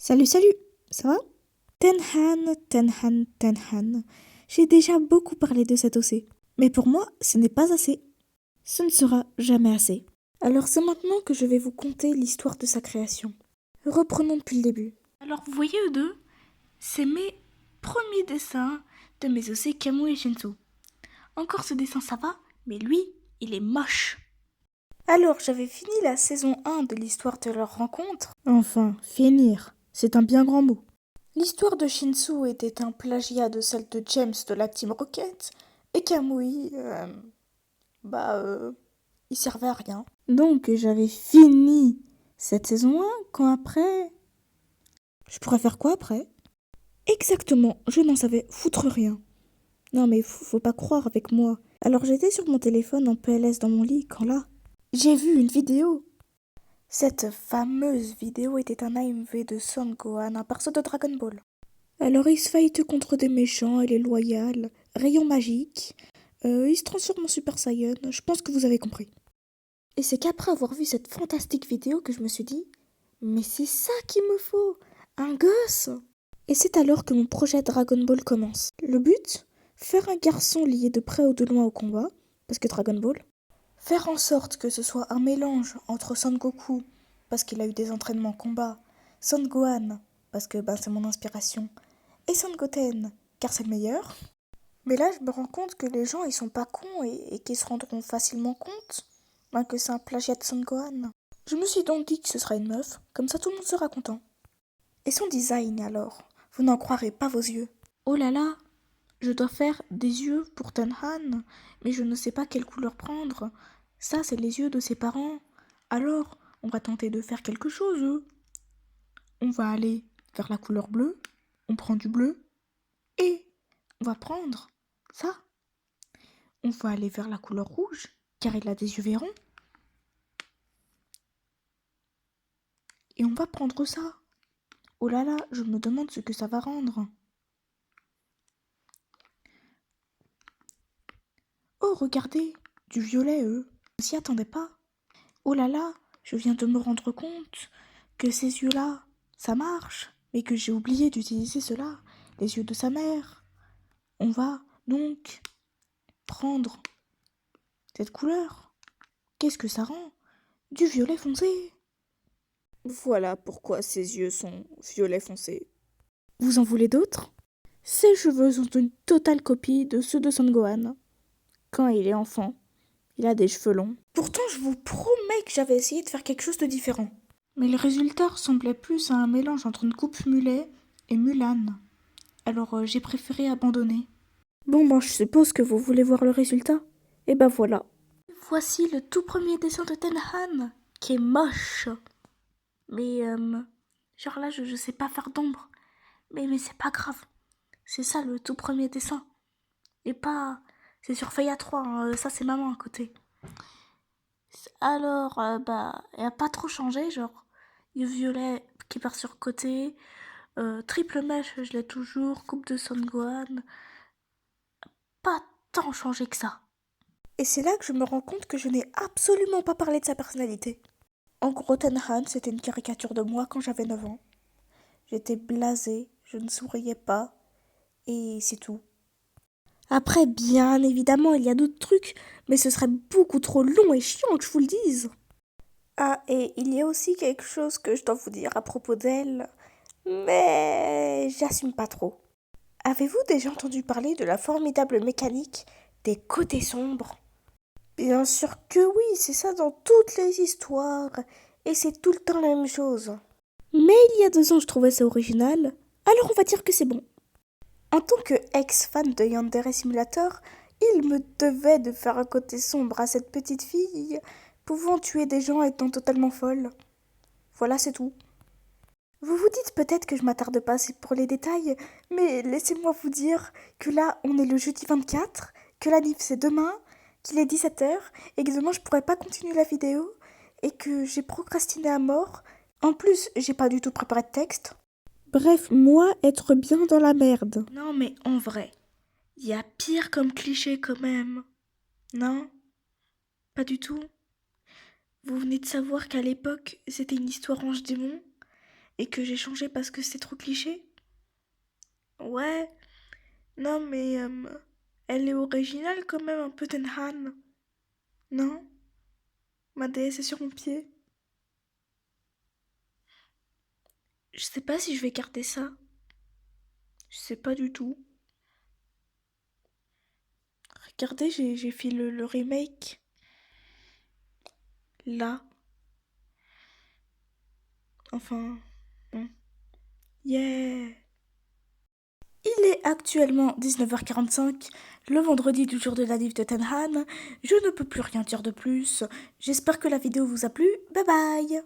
Salut, salut, ça va? Tenhan, Tenhan, Tenhan. J'ai déjà beaucoup parlé de cet OC. Mais pour moi, ce n'est pas assez. Ce ne sera jamais assez. Alors c'est maintenant que je vais vous conter l'histoire de sa création. Reprenons depuis le début. Alors vous voyez eux deux, c'est mes premiers dessins de mes OC Kamui et Shinsu. Encore ce dessin ça va, mais lui, il est moche. Alors j'avais fini la saison 1 de l'histoire de leur rencontre. Enfin, finir, c'est un bien grand mot. L'histoire de Shinsu était un plagiat de celle de James de la Team Rocket, et Kamui, il servait à rien. Donc j'avais fini cette saison 1 quand après... Je pourrais faire quoi après? Exactement, je n'en savais foutre rien. Non mais faut pas croire avec moi. Alors j'étais sur mon téléphone en PLS dans mon lit quand là, j'ai vu une vidéo. Cette fameuse vidéo était un AMV de Son Gohan, un perso de Dragon Ball. Alors il se fight contre des méchants, elle est loyale, rayon magique, il se transforme en Super Saiyan, je pense que vous avez compris. Et c'est qu'après avoir vu cette fantastique vidéo que je me suis dit, mais c'est ça qu'il me faut, un gosse. Et c'est alors que mon projet Dragon Ball commence. Le but, faire un garçon lié de près ou de loin au combat, parce que Dragon Ball, faire en sorte que ce soit un mélange entre Son Goku, parce qu'il a eu des entraînements combat, Son Gohan, parce que c'est mon inspiration, et Son Goten, car c'est le meilleur. Mais là, je me rends compte que les gens, ils sont pas cons et qu'ils se rendront facilement compte que c'est un plagiat de Son Gohan. Je me suis donc dit que ce sera une meuf, comme ça tout le monde sera content. Et son design alors? Vous n'en croirez pas vos yeux. Oh là là, je dois faire des yeux pour Tenhan, mais je ne sais pas quelle couleur prendre. Ça, c'est les yeux de ses parents. Alors, on va tenter de faire quelque chose. On va aller vers la couleur bleue, on prend du bleu, et on va prendre ça. On va aller vers la couleur rouge, car il a des yeux verrons. Et on va prendre ça. Oh là là, je me demande ce que ça va rendre. Oh, regardez, du violet, eux. On s'y attendait pas. Oh là là, je viens de me rendre compte que ces yeux-là, ça marche, mais que j'ai oublié d'utiliser ceux-là, les yeux de sa mère. On va donc prendre cette couleur. Qu'est-ce que ça rend? Du violet foncé. Voilà pourquoi ses yeux sont violet foncé. Vous en voulez d'autres? Ses cheveux sont une totale copie de ceux de Son Gohan. Quand il est enfant, il a des cheveux longs. Pourtant, je vous promets que j'avais essayé de faire quelque chose de différent. Mais le résultat ressemblait plus à un mélange entre une coupe mulet et Mulan. Alors j'ai préféré abandonner. Bon, je suppose que vous voulez voir le résultat. Et ben voilà. Voici le tout premier dessin de Tenhan, qui est moche. Mais, genre là, je sais pas faire d'ombre. Mais c'est pas grave. C'est ça le tout premier dessin. Et pas. C'est sur feuille A3, hein, ça c'est maman à côté. Alors, elle a pas trop changé, genre. Le violet qui part sur côté. Triple mèche, je l'ai toujours. Coupe de Son Gohan. Pas tant changé que ça. Et c'est là que je me rends compte que je n'ai absolument pas parlé de sa personnalité. En gros, Tenhan, c'était une caricature de moi quand j'avais 9 ans. J'étais blasée, je ne souriais pas, et c'est tout. Après, bien évidemment, il y a d'autres trucs, mais ce serait beaucoup trop long et chiant que je vous le dise. Ah, et il y a aussi quelque chose que je dois vous dire à propos d'elle, mais j'assume pas trop. Avez-vous déjà entendu parler de la formidable mécanique des côtés sombres? Bien sûr que oui, c'est ça dans toutes les histoires, et c'est tout le temps la même chose. Mais il y a 2 ans, je trouvais ça original, alors on va dire que c'est bon. En tant que ex-fan de Yandere Simulator, il me devait de faire un côté sombre à cette petite fille, pouvant tuer des gens étant totalement folle. Voilà, c'est tout. Vous vous dites peut-être que je m'attarde pas assez pour les détails, mais laissez-moi vous dire que là, on est le jeudi 24, que la NIF c'est demain, qu'il est 17h, et que demain je pourrais pas continuer la vidéo, et que j'ai procrastiné à mort. En plus, j'ai pas du tout préparé de texte. Bref, moi, être bien dans la merde. Non, mais en vrai, il y a pire comme cliché quand même. Non? Pas du tout. Vous venez de savoir qu'à l'époque, c'était une histoire ange-démon, et que j'ai changé parce que c'est trop cliché? Ouais, non mais elle est originale quand même un peu Tenhan. Non? Ma déesse est sur mon pied. Je sais pas si je vais garder ça. Je sais pas du tout. Regardez, j'ai fait le remake. Là. Enfin, bon. Yeah! Il est actuellement 19h45, le vendredi du jour de la livre de Tenhan. Je ne peux plus rien dire de plus. J'espère que la vidéo vous a plu. Bye bye!